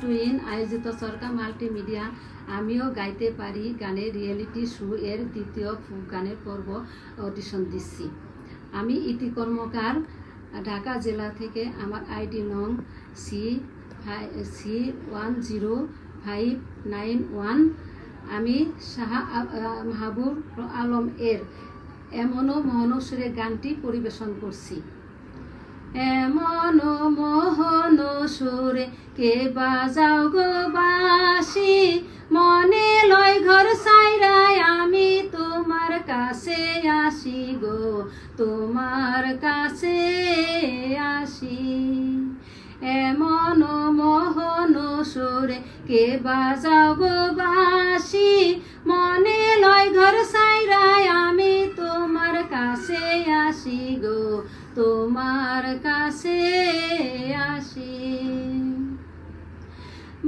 Twin আয়োজিত সরকার multimedia আমিও গাইতে পারি গানের রিয়েলিটি শো এর দ্বিতীয় ফোক গানের পর্ব অডিশন দিচ্ছি। আমি ইতি কর্মকার, ঢাকা জেলা থেকে। আমার আইডি নং C105991। আমি শাহ মাহবুব আলম এর এমনও মোহন সুরে গানটি পরিবেশন করছি। এমন মোহন সুরে কে বাজাও গো বাঁশি, মনে লয় ঘর সাইরায় আমি তোমার কাছে আসি গো, তোমার কাছে আসি। এমন মোহন সুরে কে বাজাও গো বাঁশি, মনে লয় ঘর সাইরায় আমি তোমার কাছে আসি গো, তোমার কাছে আসি।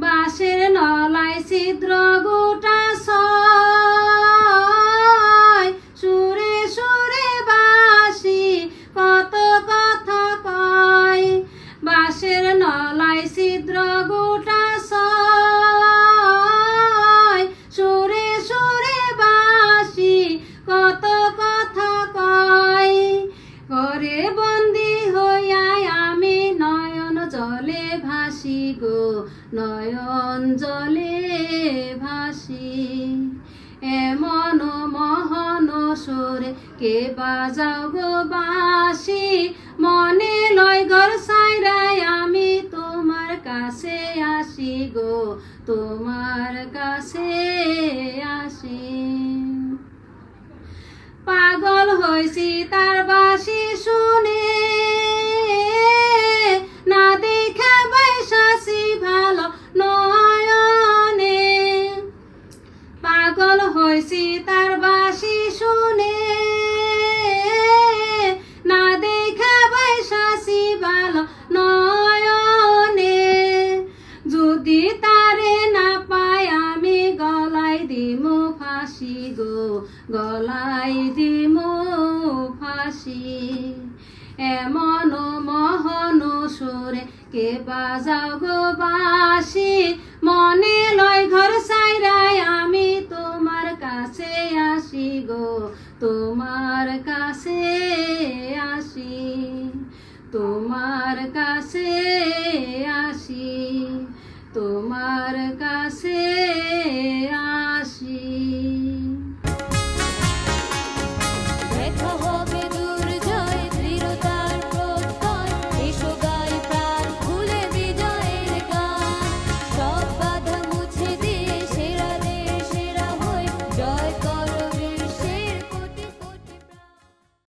বাঁশের নলায় ছিদ্র গোটা ছয়, সুরে সুরে বাঁশি কত কথা কয়। বাঁশের নলায় ছিদ্র গোটা ছয়, সুরে সুরে বাঁশি কত কথা কয়। ঘরে বন্দি হইয়াই আমি নয়ন জলে ভাসি গো, নয়ন জলে ভাসি। এমন মোহন সুরে কে বাজাও গো বাঁশি, মনে লয় ঘর সাইরায় আমি তোমার কাছে আসি গো, তোমার কাছে আসি। পাগল হইছি তার বাঁশি শুনে, না দেখে বৈশাসি ভালো নয়নে। পাগল হইছি তার বাঁশি শুনে, না দেখে বৈশাসি ভালো নয়নে। যদি তারে না পাই আমি গলাই দিমু ফাঁসি গো, গলাই দিমু ফাঁসি। এমন মোহন সুরে কে বাজাও গো বাঁশি, মনে লয় ঘর সাইরায় আমি তোমার কাছে আসি গো, তোমার কাছে আসি, তোমার কাছে আসি।